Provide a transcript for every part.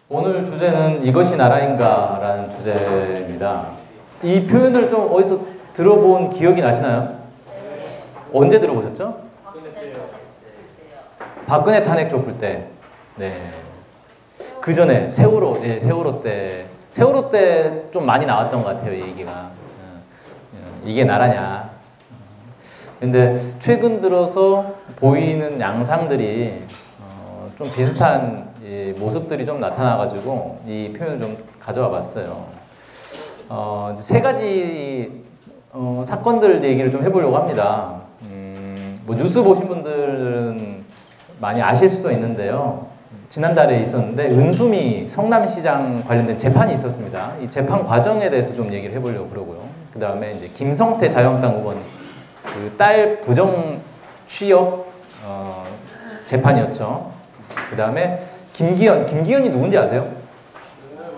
오늘 주제는 이것이 나라인가 라는 주제입니다. 이 표현을 좀 어디서 들어본 기억이 나시나요? 언제 들어보셨죠? 박근혜 탄핵 좁을 때. 네. 그 전에 세월호, 네, 세월호 때 좀 많이 나왔던 것 같아요, 이 얘기가. 이게 나라냐. 근데 최근 들어서 보이는 양상들이 좀 비슷한 모습들이 좀 나타나가지고 이 표현을 좀 가져와 봤어요. 세 가지 사건들 얘기를 좀 해보려고 합니다. 뭐 뉴스 보신 분들은 많이 아실 수도 있는데요. 지난달에 있었는데 은수미 성남시장 관련된 재판이 있었습니다. 이 재판 과정에 대해서 좀 얘기를 해보려고 그러고요. 그 다음에 이제 김성태 자유한국당 의원 그 딸 부정 취업 재판이었죠. 그 다음에 김기현이 누군지 아세요?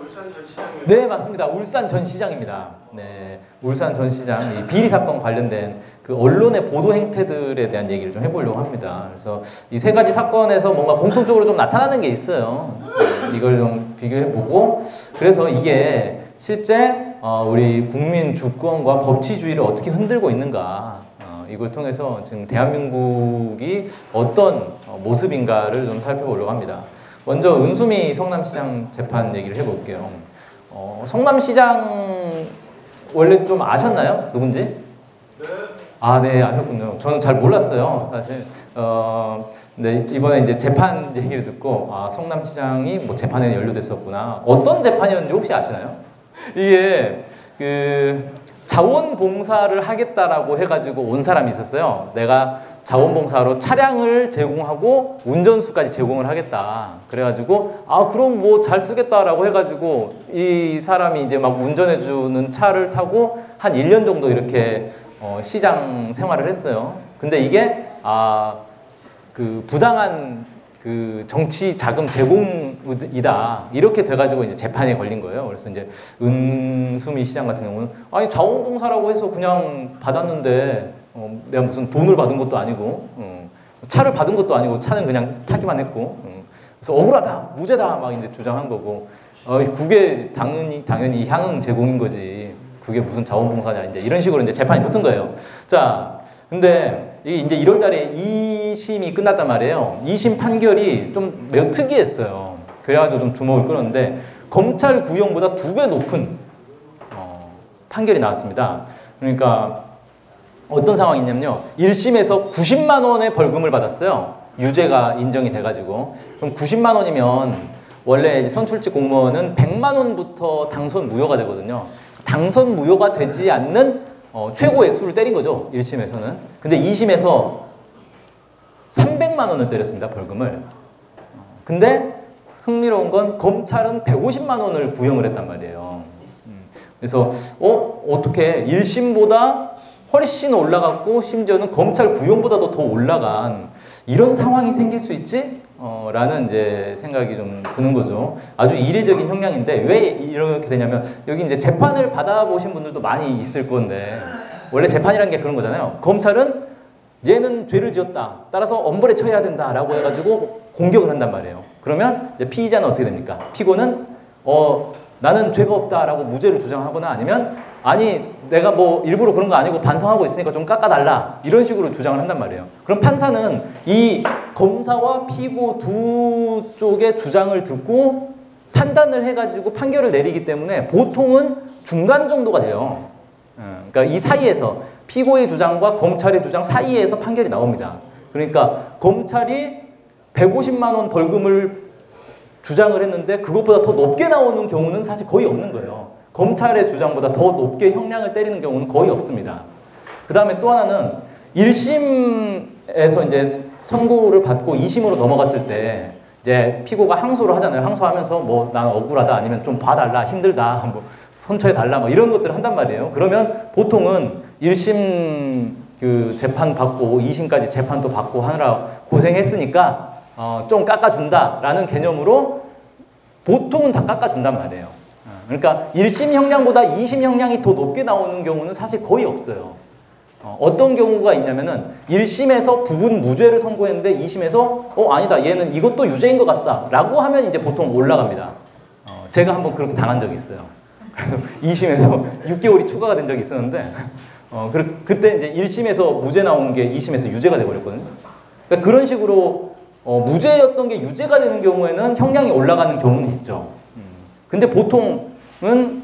울산 전 시장. 네, 맞습니다. 울산 전 시장입니다. 네, 울산 전 시장 이 비리 사건 관련된 그 언론의 보도 행태들에 대한 얘기를 좀 해보려고 합니다. 그래서 이 세 가지 사건에서 뭔가 공통적으로 좀 나타나는 게 있어요. 이걸 좀 비교해보고 그래서 이게 실제 우리 국민 주권과 법치주의를 어떻게 흔들고 있는가 이걸 통해서 지금 대한민국이 어떤 모습인가를 좀 살펴보려고 합니다. 먼저 은수미 성남시장 재판 얘기를 해볼게요. 성남시장 원래 좀 아셨나요? 누군지? 네. 아, 네, 아셨군요. 저는 잘 몰랐어요, 사실. 네, 이번에 이제 재판 얘기를 듣고 성남시장이 뭐 재판에 연루됐었구나. 어떤 재판이었는지 혹시 아시나요? 이게 그 자원봉사를 하겠다라고 해가지고 온 사람이 있었어요. 내가 자원봉사로 차량을 제공하고 운전수까지 제공을 하겠다. 그래가지고 그럼 뭐 잘 쓰겠다라고 해가지고 이 사람이 이제 막 운전해주는 차를 타고 한 1년 정도 이렇게 시장 생활을 했어요. 근데 이게 그 부당한 그 정치 자금 제공이다 이렇게 돼가지고 이제 재판에 걸린 거예요. 그래서 이제 은수미 시장 같은 경우는 아니 자원봉사라고 해서 그냥 받았는데 내가 무슨 돈을 받은 것도 아니고 차를 받은 것도 아니고 차는 그냥 타기만 했고 그래서 억울하다 무죄다 막 이제 주장한 거고 그게 당연히 향응 제공인 거지 그게 무슨 자원봉사냐 이제 이런 식으로 이제 재판이 붙은 거예요. 자. 근데 이게 이제 1월 달에 2심이 끝났단 말이에요. 2심 판결이 좀 매우 특이했어요. 그래가지고 좀 주목을 끌었는데 검찰 구형보다 2배 높은 판결이 나왔습니다. 그러니까 어떤 상황이냐면요. 1심에서 90만 원의 벌금을 받았어요. 유죄가 인정이 돼가지고. 그럼 90만 원이면 원래 선출직 공무원은 100만 원부터 당선 무효가 되거든요. 당선 무효가 되지 않는 최고 액수를 때린 거죠. 1심에서는. 근데 2심에서 300만 원을 때렸습니다. 벌금을. 근데 흥미로운 건 검찰은 150만 원을 구형을 했단 말이에요. 그래서 어떻게 1심보다 훨씬 올라갔고 심지어는 검찰 구형보다도 더 올라간 이런 상황이 생길 수 있지? 라는 이제 생각이 좀 드는 거죠. 아주 이례적인 형량인데 왜 이렇게 되냐면 여기 이제 재판을 받아보신 분들도 많이 있을 건데 원래 재판이라는 게 그런 거잖아요. 검찰은 얘는 죄를 지었다. 따라서 엄벌에 처해야 된다라고 해가지고 공격을 한단 말이에요. 그러면 이제 피의자는 어떻게 됩니까? 피고는 나는 죄가 없다라고 무죄를 주장하거나 아니면 아니 내가 뭐 일부러 그런 거 아니고 반성하고 있으니까 좀 깎아달라 이런 식으로 주장을 한단 말이에요. 그럼 판사는 이 검사와 피고 두 쪽의 주장을 듣고 판단을 해가지고 판결을 내리기 때문에 보통은 중간 정도가 돼요. 그러니까 이 사이에서 피고의 주장과 검찰의 주장 사이에서 판결이 나옵니다. 그러니까 검찰이 150만 원 벌금을 주장을 했는데 그것보다 더 높게 나오는 경우는 사실 거의 없는 거예요. 검찰의 주장보다 더 높게 형량을 때리는 경우는 거의 없습니다. 그 다음에 또 하나는 1심에서 이제 선고를 받고 2심으로 넘어갔을 때 이제 피고가 항소를 하잖아요. 항소하면서 뭐 난 억울하다 아니면 좀 봐달라 힘들다 뭐 선처해달라 뭐 이런 것들을 한단 말이에요. 그러면 보통은 1심 그 재판 받고 2심까지 재판도 받고 하느라 고생했으니까 좀 깎아준다라는 개념으로 보통은 다 깎아준단 말이에요. 그러니까 1심 형량보다 2심 형량이 더 높게 나오는 경우는 사실 거의 없어요. 어떤 경우가 있냐면은 1심에서 부분 무죄를 선고했는데 2심에서 아니다 얘는 이것도 유죄인 것 같다 라고 하면 이제 보통 올라갑니다. 제가 한번 그렇게 당한 적이 있어요. 그래서 2심에서 6개월이 추가가 된 적이 있었는데 그때 이제 1심에서 무죄 나온 게 2심에서 유죄가 돼버렸거든요. 그러니까 그런 식으로 무죄였던 게 유죄가 되는 경우에는 형량이 올라가는 경우는 있죠. 근데 보통은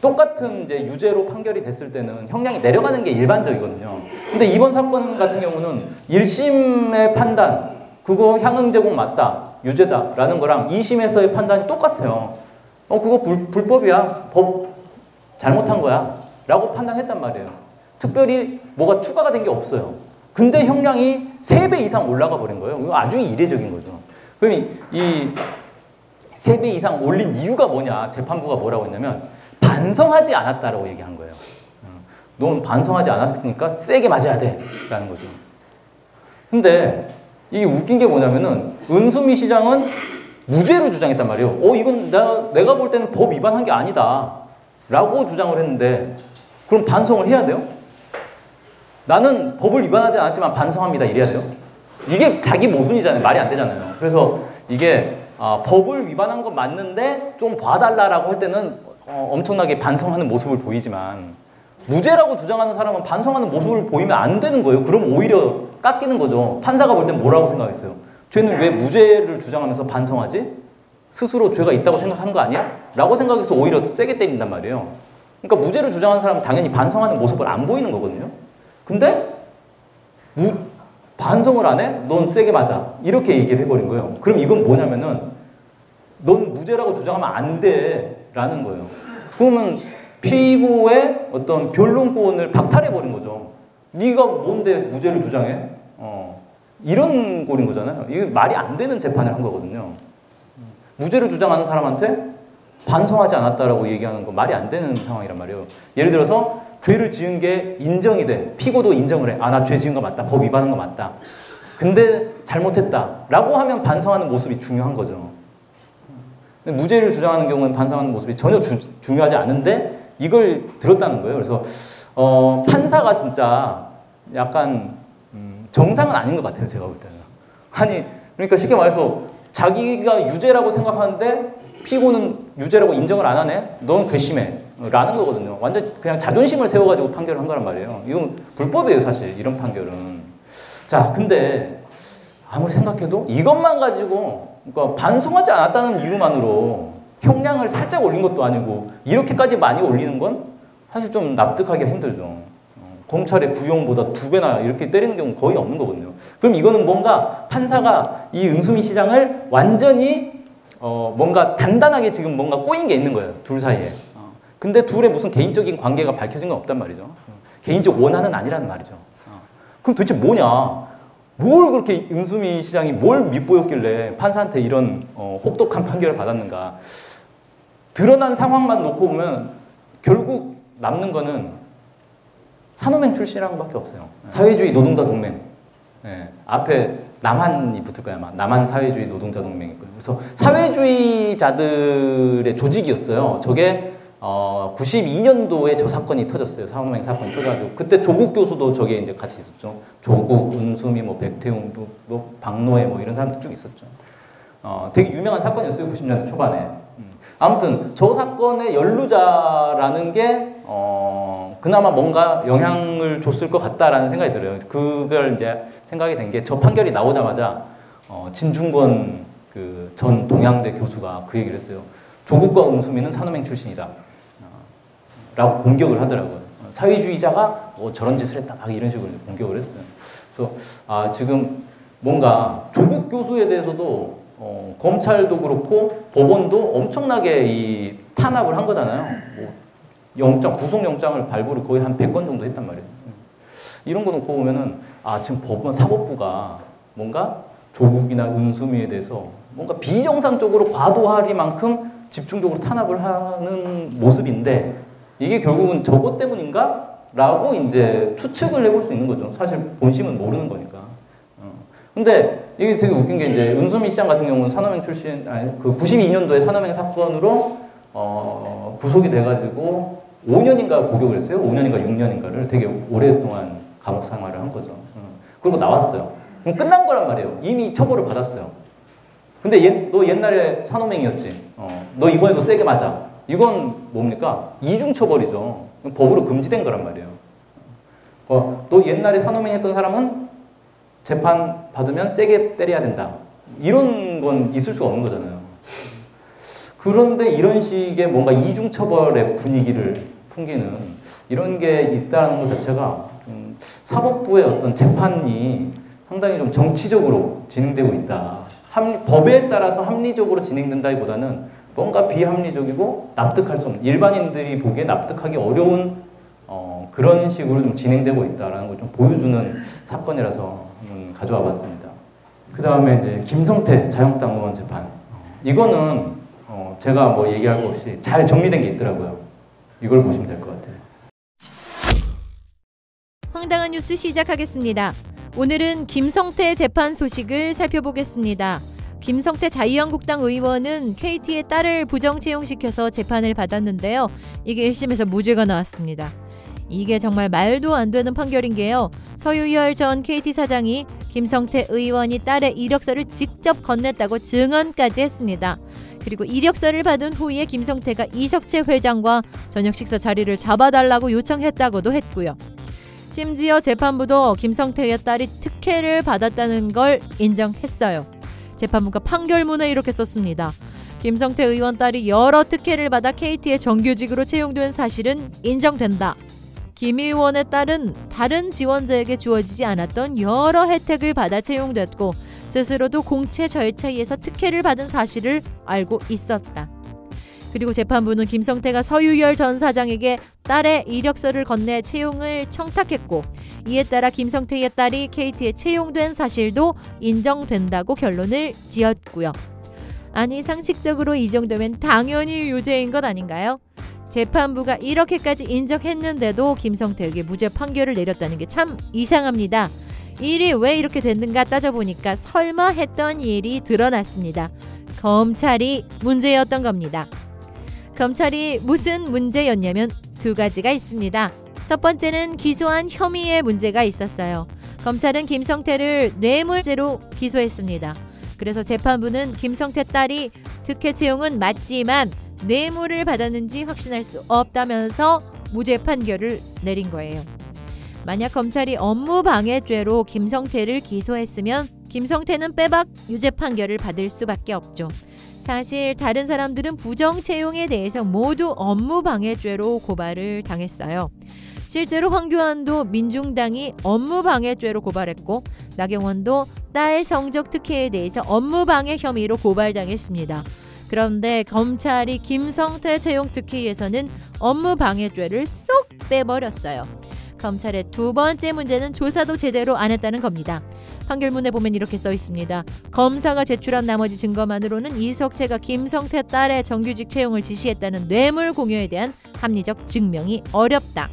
똑같은 이제 유죄로 판결이 됐을 때는 형량이 내려가는 게 일반적이거든요. 근데 이번 사건 같은 경우는 1심의 판단, 그거 향응 제공 맞다, 유죄다라는 거랑 2심에서의 판단이 똑같아요. 그거 불법이야, 법 잘못한 거야 라고 판단했단 말이에요. 특별히 뭐가 추가가 된 게 없어요. 근데 형량이 3배 이상 올라가 버린 거예요. 이거 아주 이례적인 거죠. 그럼 이 3배 이상 올린 이유가 뭐냐, 재판부가 뭐라고 했냐면 반성하지 않았다라고 얘기한 거예요. 넌 반성하지 않았으니까 세게 맞아야 돼 라는 거죠. 근데 이게 웃긴 게 뭐냐면은 은수미 시장은 무죄로 주장했단 말이에요. 이건 내가 볼 때는 법 위반한 게 아니다 라고 주장을 했는데 그럼 반성을 해야 돼요? 나는 법을 위반하지 않았지만 반성합니다 이래야 돼요? 이게 자기 모순이잖아요. 말이 안 되잖아요. 그래서 이게 법을 위반한 건 맞는데 좀 봐달라라고 할 때는 엄청나게 반성하는 모습을 보이지만 무죄라고 주장하는 사람은 반성하는 모습을 보이면 안 되는 거예요. 그럼 오히려 깎이는 거죠. 판사가 볼 땐 뭐라고 생각했어요? 쟤는 왜 무죄를 주장하면서 반성하지? 스스로 죄가 있다고 생각하는 거 아니야? 라고 생각해서 오히려 더 세게 때린단 말이에요. 그러니까 무죄를 주장하는 사람은 당연히 반성하는 모습을 안 보이는 거거든요. 근데 반성을 안 해? 넌 세게 맞아. 이렇게 얘기를 해버린 거예요. 그럼 이건 뭐냐면은 넌 무죄라고 주장하면 안 돼 라는 거예요. 그러면 피고의 어떤 변론권을 박탈해버린 거죠. 네가 뭔데 무죄를 주장해? 이런 꼴인 거잖아요. 이게 말이 안 되는 재판을 한 거거든요. 무죄를 주장하는 사람한테 반성하지 않았다라고 얘기하는 건 말이 안 되는 상황이란 말이에요. 예를 들어서 죄를 지은 게 인정이 돼. 피고도 인정을 해. 나 죄 지은 거 맞다. 법 위반한 거 맞다. 근데 잘못했다 라고 하면 반성하는 모습이 중요한 거죠. 근데 무죄를 주장하는 경우는 반성하는 모습이 전혀 중요하지 않은데 이걸 들었다는 거예요. 그래서 판사가 진짜 약간 정상은 아닌 것 같아요. 제가 볼 때는. 아니 그러니까 쉽게 말해서 자기가 유죄라고 생각하는데 피고는 유죄라고 인정을 안 하네? 넌 괘씸해 라는 거거든요. 완전 그냥 자존심을 세워가지고 판결을 한 거란 말이에요. 이건 불법이에요 사실 이런 판결은. 자 근데 아무리 생각해도 이것만 가지고 그러니까 반성하지 않았다는 이유만으로 형량을 살짝 올린 것도 아니고 이렇게까지 많이 올리는 건 사실 좀 납득하기가 힘들죠. 검찰의 구형보다 2배나 이렇게 때리는 경우는 거의 없는 거거든요. 그럼 이거는 뭔가 판사가 이 은수미 시장을 완전히 뭔가 단단하게 지금 뭔가 꼬인 게 있는 거예요. 둘 사이에. 근데 둘의 무슨 개인적인 관계가 밝혀진 건 없단 말이죠. 개인적 원한은 아니라는 말이죠. 그럼 도대체 뭐냐? 뭘 그렇게 은수미 시장이 뭘 밉보였길래 판사한테 이런 혹독한 판결을 받았는가? 드러난 상황만 놓고 보면 결국 남는 거는 산호맹 출신이라는 것밖에 없어요. 사회주의 노동자 동맹. 네. 앞에 남한이 붙을 거야 아마. 남한 사회주의 노동자 동맹일 거예요. 그래서 사회주의자들의 조직이었어요. 저게 92년도에 저 사건이 터졌어요. 산호맹 사건이 터져가지고 그때 조국 교수도 저게 이제 같이 있었죠. 조국, 은수미, 백태웅, 박노해 이런 사람들 쭉 있었죠. 되게 유명한 사건이었어요. 90년대 초반에. 아무튼 저 사건의 연루자라는 게 그나마 뭔가 영향을 줬을 것 같다라는 생각이 들어요. 그걸 이제 생각이 된 게 저 판결이 나오자마자 진중권 그 전 동양대 교수가 그 얘기를 했어요. 조국과 은수미는 산호맹 출신이다. 라고 공격을 하더라고요. 사회주의자가 저런 짓을 했다. 막 이런 식으로 공격을 했어요. 그래서 지금 뭔가 조국 교수에 대해서도 검찰도 그렇고 법원도 엄청나게 이 탄압을 한 거잖아요. 구속영장을 발부를 거의 한 100건 정도 했단 말이에요. 이런 거 놓고 보면은 지금 법원 사법부가 뭔가 조국이나 은수미에 대해서 뭔가 비정상적으로 과도하리만큼 집중적으로 탄압을 하는 모습인데 이게 결국은 저것 때문인가? 라고 이제 추측을 해볼 수 있는 거죠. 사실 본심은 모르는 거니까. 근데 이게 되게 웃긴 게 이제 은수미 시장 같은 경우는 산호맹 출신, 그 92년도에 산호맹 사건으로 구속이 돼가지고 5년인가 복역을 했어요. 5년인가 6년인가를 되게 오랫동안 감옥 생활을 한 거죠. 그리고 나왔어요. 그럼 끝난 거란 말이에요. 이미 처벌을 받았어요. 근데 너 옛날에 산호맹이었지. 너 이번에도 세게 맞아. 이건 뭡니까? 이중처벌이죠. 법으로 금지된 거란 말이에요. 너 옛날에 산호맹 했던 사람은 재판 받으면 세게 때려야 된다. 이런 건 있을 수가 없는 거잖아요. 그런데 이런 식의 뭔가 이중처벌의 분위기를 풍기는 이런 게 있다는 것 자체가 사법부의 어떤 재판이 상당히 좀 정치적으로 진행되고 있다. 법에 따라서 합리적으로 진행된다기보다는 뭔가 비합리적이고 납득할 수 없는, 일반인들이 보기에 납득하기 어려운 그런 식으로 좀 진행되고 있다는 걸 좀 보여주는 사건이라서 가져와 봤습니다. 그 다음에 이제 김성태 자유한국당 의원 재판. 이거는 제가 뭐 얘기할 거 없이 잘 정리된 게 있더라고요. 이걸 보시면 될 것 같아요. 황당한 뉴스 시작하겠습니다. 오늘은 김성태 재판 소식을 살펴보겠습니다. 김성태 자유한국당 의원은 KT의 딸을 부정 채용시켜서 재판을 받았는데요. 이게 1심에서 무죄가 나왔습니다. 이게 정말 말도 안 되는 판결인 게요. 서유열 전 KT 사장이 김성태 의원이 딸의 이력서를 직접 건넸다고 증언까지 했습니다. 그리고 이력서를 받은 후에 김성태가 이석채 회장과 저녁 식사 자리를 잡아달라고 요청했다고도 했고요. 심지어 재판부도 김성태의 딸이 특혜를 받았다는 걸 인정했어요. 재판부가 판결문에 이렇게 썼습니다. 김성태 의원 딸이 여러 특혜를 받아 KT의 정규직으로 채용된 사실은 인정된다. 김 의원의 딸은 다른 지원자에게 주어지지 않았던 여러 혜택을 받아 채용됐고 스스로도 공채 절차에서 특혜를 받은 사실을 알고 있었다. 그리고 재판부는 김성태가 서유열 전 사장에게 딸의 이력서를 건네 채용을 청탁했고 이에 따라 김성태의 딸이 KT에 채용된 사실도 인정된다고 결론을 지었고요. 아니 상식적으로 이 정도면 당연히 유죄인 것 아닌가요? 재판부가 이렇게까지 인정했는데도 김성태에게 무죄 판결을 내렸다는 게 참 이상합니다. 일이 왜 이렇게 됐는가 따져보니까 설마 했던 일이 드러났습니다. 검찰이 문제였던 겁니다. 검찰이 무슨 문제였냐면 두 가지가 있습니다. 첫 번째는 기소한 혐의에 문제가 있었어요. 검찰은 김성태를 뇌물죄로 기소했습니다. 그래서 재판부는 김성태 딸이 특혜 채용은 맞지만 뇌물을 받았는지 확신할 수 없다면서 무죄 판결을 내린 거예요. 만약 검찰이 업무방해죄로 김성태를 기소했으면 김성태는 빼박 유죄 판결을 받을 수밖에 없죠. 사실 다른 사람들은 부정 채용에 대해서 모두 업무방해죄로 고발을 당했어요. 실제로 황교안도 민중당이 업무방해죄로 고발했고 나경원도 딸 성적 특혜에 대해서 업무방해 혐의로 고발당했습니다. 그런데 검찰이 김성태 채용 특혜에서는 업무방해죄를 쏙 빼버렸어요. 검찰의 두 번째 문제는 조사도 제대로 안 했다는 겁니다. 판결문에 보면 이렇게 써 있습니다. 검사가 제출한 나머지 증거만으로는 이석채가 김성태 딸의 정규직 채용을 지시했다는 뇌물 공여에 대한 합리적 증명이 어렵다.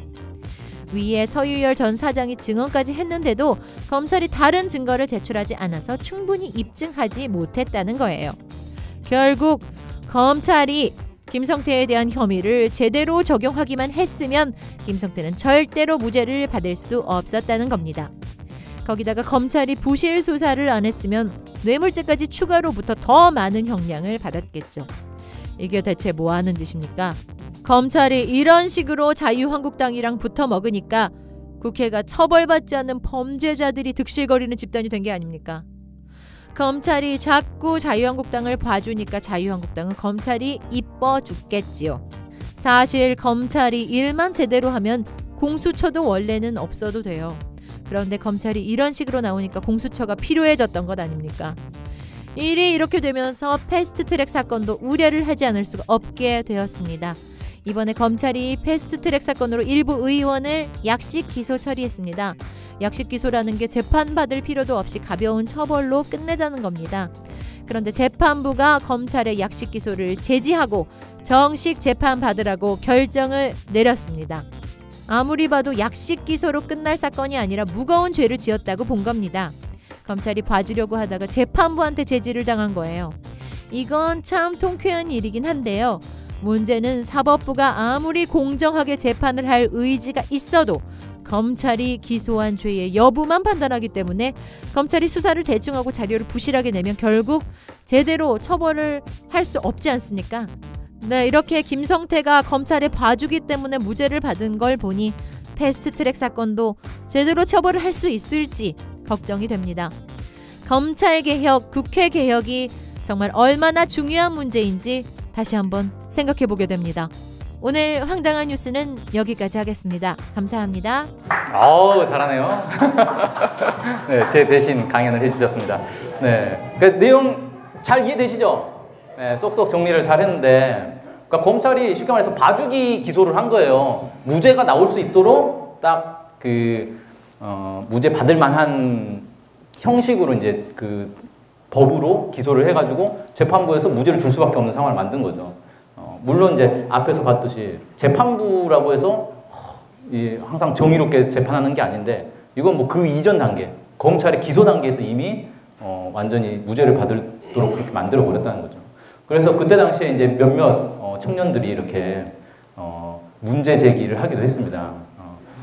위에 서유열 전 사장이 증언까지 했는데도 검찰이 다른 증거를 제출하지 않아서 충분히 입증하지 못했다는 거예요. 결국 검찰이 김성태에 대한 혐의를 제대로 적용하기만 했으면 김성태는 절대로 무죄를 받을 수 없었다는 겁니다. 거기다가 검찰이 부실 수사를 안 했으면 뇌물죄까지 추가로부터 더 많은 형량을 받았겠죠. 이게 대체 뭐 하는 짓입니까? 검찰이 이런 식으로 자유한국당이랑 붙어 먹으니까 국회가 처벌받지 않는 범죄자들이 득실거리는 집단이 된 게 아닙니까? 검찰이 자꾸 자유한국당을 봐주니까 자유한국당은 검찰이 이뻐 죽겠지요. 사실 검찰이 일만 제대로 하면 공수처도 원래는 없어도 돼요. 그런데 검찰이 이런 식으로 나오니까 공수처가 필요해졌던 것 아닙니까? 일이 이렇게 되면서 패스트트랙 사건도 우려를 하지 않을 수가 없게 되었습니다. 이번에 검찰이 패스트트랙 사건으로 일부 의원을 약식 기소 처리했습니다. 약식 기소라는 게 재판받을 필요도 없이 가벼운 처벌로 끝내자는 겁니다. 그런데 재판부가 검찰의 약식 기소를 제지하고 정식 재판받으라고 결정을 내렸습니다. 아무리 봐도 약식 기소로 끝날 사건이 아니라 무거운 죄를 지었다고 본 겁니다. 검찰이 봐주려고 하다가 재판부한테 제지를 당한 거예요. 이건 참 통쾌한 일이긴 한데요. 문제는 사법부가 아무리 공정하게 재판을 할 의지가 있어도 검찰이 기소한 죄의 여부만 판단하기 때문에 검찰이 수사를 대충하고 자료를 부실하게 내면 결국 제대로 처벌을 할 수 없지 않습니까? 네, 이렇게 김성태가 검찰의 봐주기 때문에 무죄를 받은 걸 보니 패스트트랙 사건도 제대로 처벌을 할 수 있을지 걱정이 됩니다. 검찰 개혁, 국회 개혁이 정말 얼마나 중요한 문제인지 다시 한번 생각해 보게 됩니다. 오늘 황당한 뉴스는 여기까지 하겠습니다. 감사합니다. 아우 잘하네요. 네, 제 대신 강연을 해주셨습니다. 네, 그 내용 잘 이해되시죠? 네, 쏙쏙 정리를 잘 했는데, 그러니까 검찰이 쉽게 말해서 봐주기 기소를 한 거예요. 무죄가 나올 수 있도록 딱 그 무죄 받을 만한 형식으로 이제 그 법으로 기소를 해가지고 재판부에서 무죄를 줄 수밖에 없는 상황을 만든 거죠. 물론 이제 앞에서 봤듯이 재판부라고 해서 항상 정의롭게 재판하는 게 아닌데, 이건 뭐 그 이전 단계, 검찰의 기소 단계에서 이미 완전히 무죄를 받도록 그렇게 만들어 버렸다는 거죠. 그래서 그때 당시에 이제 몇몇 청년들이 이렇게 문제 제기를 하기도 했습니다.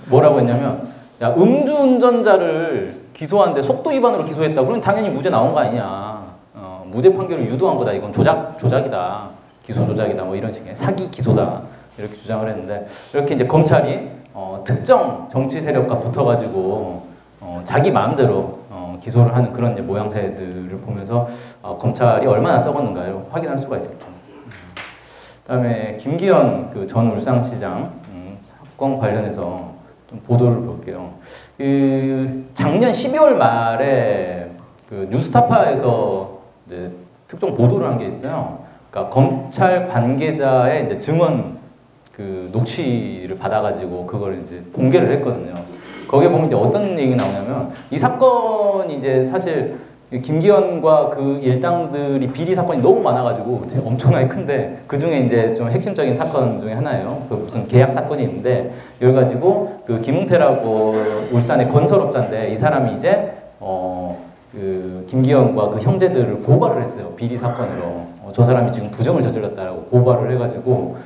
뭐라고 했냐면, 야, 음주운전자를 기소하는데 속도 위반으로 기소했다. 그럼 당연히 무죄 나온 거 아니냐. 무죄 판결을 유도한 거다. 이건 조작이다. 기소 조작이다. 뭐 이런 식의 사기 기소다. 이렇게 주장을 했는데, 이렇게 이제 검찰이 특정 정치 세력과 붙어가지고 자기 마음대로 기소를 하는 그런 이제 모양새들을 보면서 검찰이 얼마나 썩었는가요? 확인할 수가 있었죠. 그다음에 김기현 그 전 울산시장 사건 관련해서 좀 보도를 볼게요. 그 작년 12월 말에 그 뉴스타파에서 이제 특정 보도를 한 게 있어요. 그러니까 검찰 관계자의 이제 증언 그 녹취를 받아가지고 그걸 이제 공개를 했거든요. 거기에 보면 이제 어떤 얘기 나오냐면, 이 사건이 이제 사실 김기현과 그 일당들이 비리 사건이 너무 많아가지고 엄청나게 큰데, 그 중에 이제 좀 핵심적인 사건 중에 하나예요. 그 무슨 계약 사건이 있는데, 이걸 가지고 그 김웅태라고 울산의 건설업자인데, 이 사람이 이제 그 김기현과 그 형제들을 고발을 했어요. 비리 사건으로. 저 사람이 지금 부정을 저질렀다라고 고발을 해가지고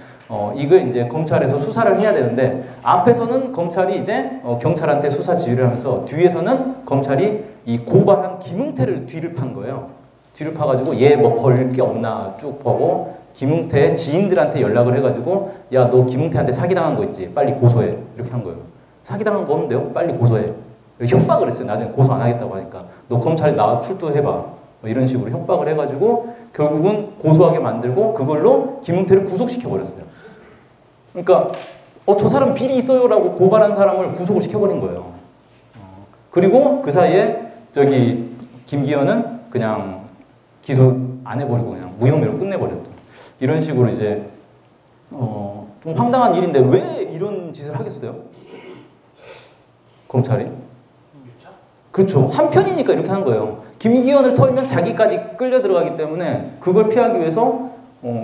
이걸 이제 검찰에서 수사를 해야 되는데, 앞에서는 검찰이 이제 경찰한테 수사 지휘를 하면서 뒤에서는 검찰이 이 고발한 김웅태를 뒤를 판 거예요. 뒤를 파가지고 얘 뭐 벌 게 없나 쭉 보고, 김웅태의 지인들한테 연락을 해가지고, 야, 너 김웅태한테 사기당한 거 있지? 빨리 고소해. 이렇게 한 거예요. 사기당한 거 없는데요? 빨리 고소해. 협박을 했어요. 나중에 고소 안 하겠다고 하니까. 너 검찰에 나와 출두해봐. 뭐 이런 식으로 협박을 해가지고 결국은 고소하게 만들고 그걸로 김웅태를 구속시켜버렸어요. 그러니까 저 사람 비리 있어요라고 고발한 사람을 구속을 시켜버린 거예요. 그리고 그 사이에 저기 김기현은 그냥 기소 안 해버리고 그냥 무혐의로 끝내버렸죠. 이런 식으로 이제 좀 황당한 일인데 왜 이런 짓을 하겠어요? 검찰이? 그렇죠. 한편이니까 이렇게 한 거예요. 김기현을 털면 자기까지 끌려 들어가기 때문에 그걸 피하기 위해서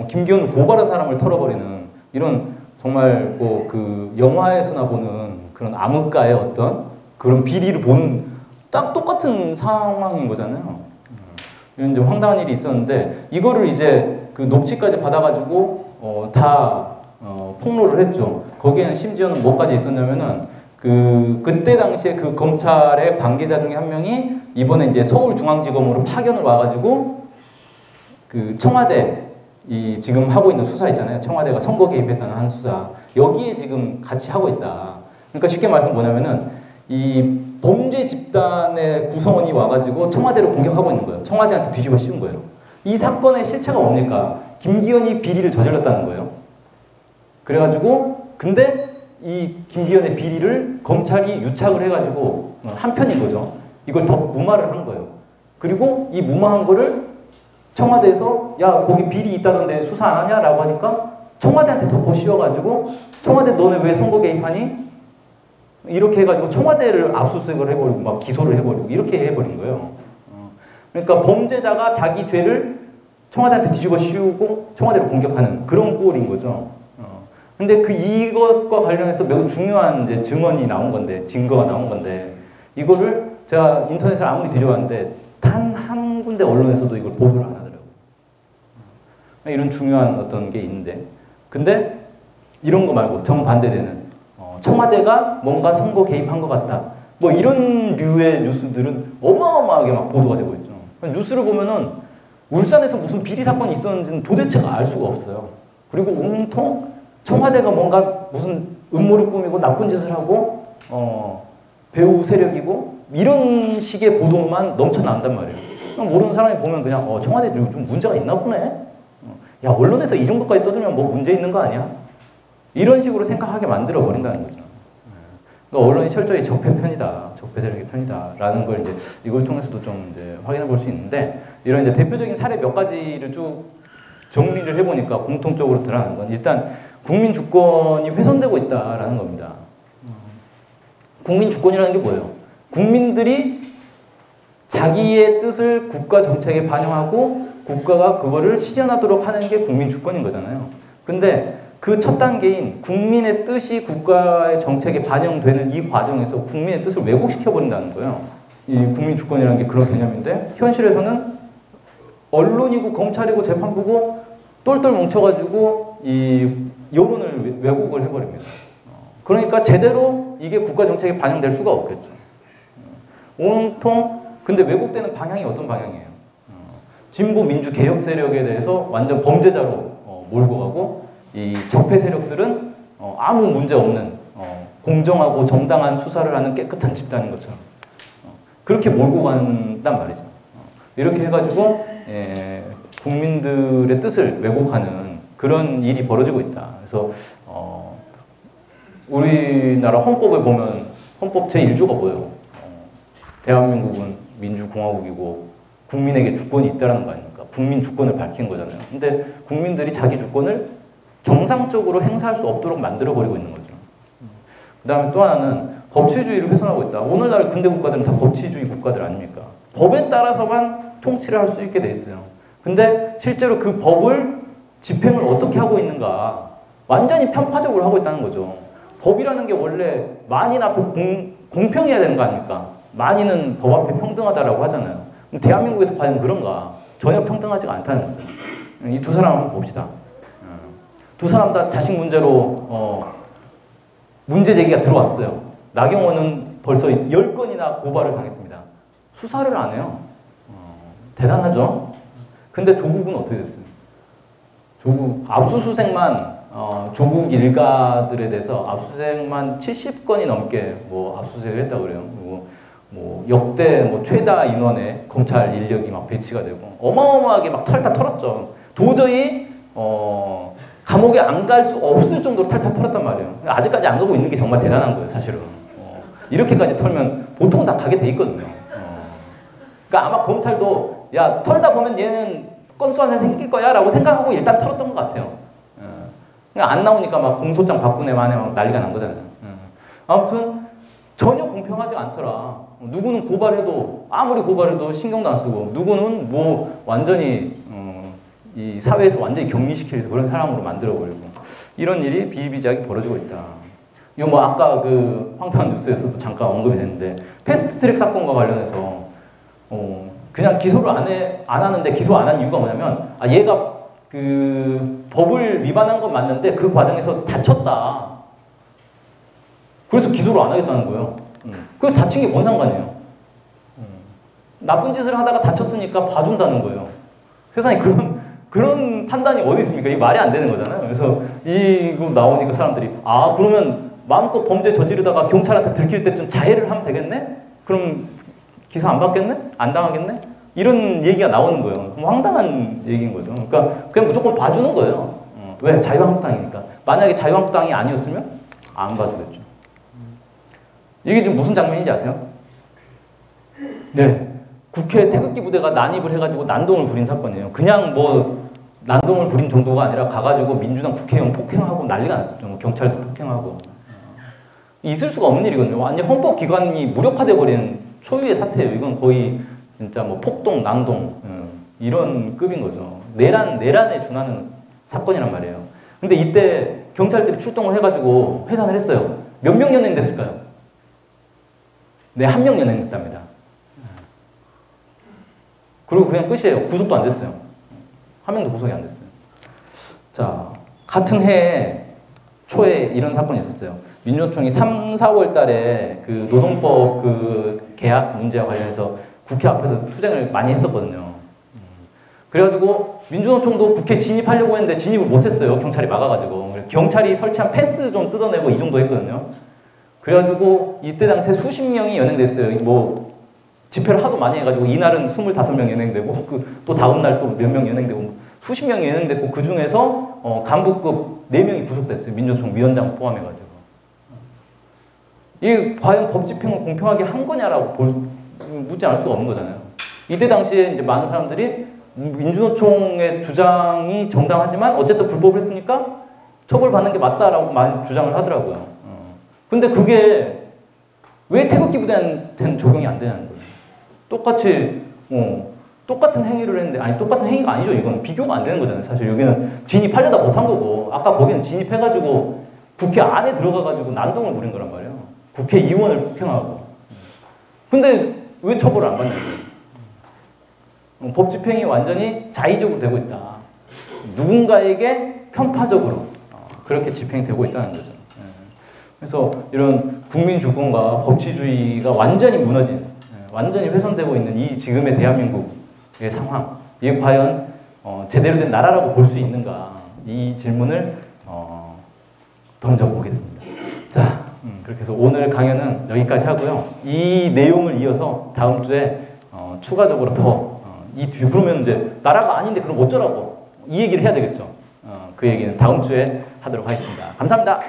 김기현을 고발한 사람을 털어버리는, 이런 정말 뭐 그 영화에서나 보는 그런 암흑가의 어떤 그런 비리를 보는 딱 똑같은 상황인 거잖아요. 이런 이제 황당한 일이 있었는데, 이거를 이제 그 녹취까지 받아가지고 다 폭로를 했죠. 거기에는 심지어는 뭐까지 있었냐면은, 그때 당시에 그 검찰의 관계자 중에 한 명이 이번에 이제 서울중앙지검으로 파견을 와가지고 그 청와대 이 지금 하고 있는 수사 있잖아요. 청와대가 선거 개입했다는 한 수사, 여기에 지금 같이 하고 있다. 그러니까 쉽게 말해서 뭐냐면은 이 범죄 집단의 구성원이 와가지고 청와대를 공격하고 있는 거예요. 청와대한테 뒤집어 씌운 거예요. 이 사건의 실체가 뭡니까? 김기현이 비리를 저질렀다는 거예요. 그래가지고 근데 이 김기현의 비리를 검찰이 유착을 해가지고 한편인 거죠. 이걸 더 무마를 한 거예요. 그리고 이 무마한 거를 청와대에서 야, 거기 비리 있다던데 수사 안 하냐? 라고 하니까 청와대한테 덮어 씌워가지고, 청와대 너네 왜 선거 개입하니? 이렇게 해가지고 청와대를 압수수색을 해버리고 막 기소를 해버리고 이렇게 해버린 거예요. 그러니까 범죄자가 자기 죄를 청와대한테 뒤집어 씌우고 청와대를 공격하는 그런 꼴인 거죠. 근데 이것과 관련해서 매우 중요한 이제 증언이 나온 건데, 증거가 나온 건데, 이거를 제가 인터넷을 아무리 뒤져봤는데 단 한 군데 언론에서도 이걸 보도를 안 하더라고요. 이런 중요한 어떤 게 있는데, 근데 이런 거 말고 정반대되는 청와대가 뭔가 선거 개입한 것 같다. 뭐 이런 류의 뉴스들은 어마어마하게 막 보도가 되고 있죠. 뉴스를 보면은 울산에서 무슨 비리 사건이 있었는지는 도대체가 알 수가 없어요. 그리고 온통 청와대가 뭔가 무슨 음모를 꾸미고 나쁜 짓을 하고 배후 세력이고 이런 식의 보도만 넘쳐난단 말이에요. 모르는 사람이 보면 그냥 청와대 좀 문제가 있나 보네. 야, 언론에서 이 정도까지 떠들면 뭐 문제 있는 거 아니야? 이런 식으로 생각하게 만들어 버린다는 거죠. 그러니까 언론이 철저히 적폐 편이다, 적폐 세력의 편이다라는 걸 이제 이걸 통해서도 좀 이제 확인해 볼 수 있는데, 이런 이제 대표적인 사례 몇 가지를 쭉 정리를 해보니까 공통적으로 드러나는 건 일단 국민 주권이 훼손되고 있다라는 겁니다. 국민 주권이라는 게 뭐예요? 국민들이 자기의 뜻을 국가 정책에 반영하고 국가가 그거를 실현하도록 하는 게 국민 주권인 거잖아요. 근데 그 첫 단계인 국민의 뜻이 국가의 정책에 반영되는 이 과정에서 국민의 뜻을 왜곡시켜 버린다는 거예요. 이 국민 주권이라는 게 그런 개념인데, 현실에서는 언론이고 검찰이고 재판부고 똘똘 뭉쳐가지고 이 여론을 왜곡을 해버립니다. 그러니까 제대로 이게 국가 정책에 반영될 수가 없겠죠. 온통 근데 왜곡되는 방향이 어떤 방향이에요? 진보 민주 개혁 세력에 대해서 완전 범죄자로 몰고 가고, 이 적폐 세력들은 아무 문제 없는 공정하고 정당한 수사를 하는 깨끗한 집단인 것처럼 그렇게 몰고 간단 말이죠. 이렇게 해가지고 국민들의 뜻을 왜곡하는 그런 일이 벌어지고 있다. 그래서 우리나라 헌법을 보면 헌법 제1조가 뭐예요? 대한민국은 민주공화국이고 국민에게 주권이 있다는 거 아닙니까? 국민 주권을 밝힌 거잖아요. 근데 국민들이 자기 주권을 정상적으로 행사할 수 없도록 만들어버리고 있는 거죠. 그 다음에 또 하나는 법치주의를 훼손하고 있다. 오늘날 근대 국가들은 다 법치주의 국가들 아닙니까? 법에 따라서만 통치를 할 수 있게 돼 있어요. 근데 실제로 그 법을 집행을 어떻게 하고 있는가 완전히 편파적으로 하고 있다는 거죠. 법이라는 게 원래 만인 앞에 공평해야 되는 거 아닙니까? 만인은 법 앞에 평등하다라고 하잖아요. 그럼 대한민국에서 과연 그런가? 전혀 평등하지가 않다는 거죠. 이 두 사람 한번 봅시다. 두 사람 다 자식 문제로 문제 제기가 들어왔어요. 나경원은 벌써 10건이나 고발을 당했습니다. 수사를 안 해요. 대단하죠? 근데 조국은 어떻게 됐어요? 조국 압수수색만 조국 일가들에 대해서 압수수색만 70건이 넘게 뭐 압수수색을 했다고 그래요. 그리고 뭐 역대 뭐 최다 인원의 검찰 인력이 막 배치가 되고 어마어마하게 막 털다 털었죠. 도저히 감옥에 안 갈 수 없을 정도로 탈탈 털었단 말이에요. 아직까지 안 가고 있는 게 정말 대단한 거예요, 사실은. 이렇게까지 털면 보통 다 가게 돼 있거든요. 그러니까 아마 검찰도 야 털다 보면 얘는 건수 하나 생길 거야 라고 생각하고 일단 털었던 것 같아요. 그러니까 안 나오니까 막 공소장 바꾸네 만에 막 난리가 난 거잖아요. 아무튼 전혀 공평하지 않더라. 누구는 고발해도 아무리 고발해도 신경도 안 쓰고, 누구는 뭐 완전히 이 사회에서 완전히 격리시키려서 그런 사람으로 만들어버리고, 이런 일이 비일비재하게 벌어지고 있다. 이거 뭐 아까 그 황당한 뉴스에서도 잠깐 언급이 됐는데, 패스트트랙 사건과 관련해서 그냥 기소를 안 하는데, 기소 안 한 이유가 뭐냐면 얘가 그 법을 위반한 건 맞는데 그 과정에서 다쳤다. 그래서 기소를 안 하겠다는 거예요. 그 다친 게 뭔 상관이에요? 나쁜 짓을 하다가 다쳤으니까 봐준다는 거예요. 세상에 그런 판단이 어디 있습니까? 이게 말이 안 되는 거잖아요. 그래서 이거 나오니까 사람들이 그러면 마음껏 범죄 저지르다가 경찰한테 들킬 때쯤 자해를 하면 되겠네? 그럼 기사 안 받겠네? 안 당하겠네? 이런 얘기가 나오는 거예요. 황당한 얘기인 거죠. 그러니까 그냥 무조건 봐주는 거예요. 왜? 자유한국당이니까. 만약에 자유한국당이 아니었으면 안 봐주겠죠. 이게 지금 무슨 장면인지 아세요? 네. 국회 태극기 부대가 난입을 해가지고 난동을 부린 사건이에요. 그냥 뭐 난동을 부린 정도가 아니라 가가지고 민주당 국회의원 폭행하고 난리가 났었죠. 뭐 경찰도 폭행하고. 있을 수가 없는 일이거든요. 완전 헌법기관이 무력화돼 버린 초유의 사태예요. 이건 거의 진짜 뭐 폭동, 난동 이런 급인 거죠. 내란에 준하는 사건이란 말이에요. 근데 이때 경찰들이 출동을 해가지고 해산을 했어요. 몇 명 연행됐을까요? 네, 1명 연행됐답니다. 그리고 그냥 끝이에요. 구속도 안 됐어요. 1명도 구속이 안 됐어요. 자, 같은 해에 초에 이런 사건이 있었어요. 민주노총이 3, 4월 달에 그 노동법 그 개혁 문제와 관련해서 국회 앞에서 투쟁을 많이 했었거든요. 그래가지고 민주노총도 국회 진입하려고 했는데 진입을 못했어요. 경찰이 막아가지고. 경찰이 설치한 펜스 좀 뜯어내고 이 정도 했거든요. 그래가지고 이때 당시에 수십 명이 연행됐어요. 뭐 집회를 하도 많이 해가지고 이날은 25명 연행되고 또 다음 날 또 몇 명 연행되고 수십 명이 연행됐고 그 중에서 간부급 4명이 구속됐어요. 민주노총 위원장 포함해가지고. 이게 과연 법 집행을 공평하게 한 거냐라고 묻지 않을 수가 없는 거잖아요. 이때 당시에 이제 많은 사람들이 민주노총의 주장이 정당하지만 어쨌든 불법을 했으니까 처벌받는 게 맞다라고 많이 주장을 하더라고요. 근데 그게 왜 태극기 부대한테는 적용이 안 되냐는 거예요. 똑같이 똑같은 행위를 했는데 아니 똑같은 행위가 아니죠. 이건 비교가 안 되는 거잖아요. 사실 여기는 진입하려다 못한 거고 아까 거기는 진입해가지고 국회 안에 들어가가지고 난동을 부린 거란 말이에요. 국회의원을 폭행하고. 근데 왜 처벌을 안 받냐는 거예요. 법 집행이 완전히 자의적으로 되고 있다. 누군가에게 편파적으로 그렇게 집행되고 있다는 거죠. 그래서 이런 국민 주권과 법치주의가 완전히 무너진, 완전히 훼손되고 있는 이 지금의 대한민국의 상황, 이게 과연 제대로 된 나라라고 볼 수 있는가, 이 질문을 던져보겠습니다. 자, 그렇게 해서 오늘 강연은 여기까지 하고요. 이 내용을 이어서 다음 주에 추가적으로 더 이 뒤 그러면 이제 나라가 아닌데 그럼 어쩌라고 이 얘기를 해야 되겠죠. 그 얘기는 다음 주에 하도록 하겠습니다. 감사합니다.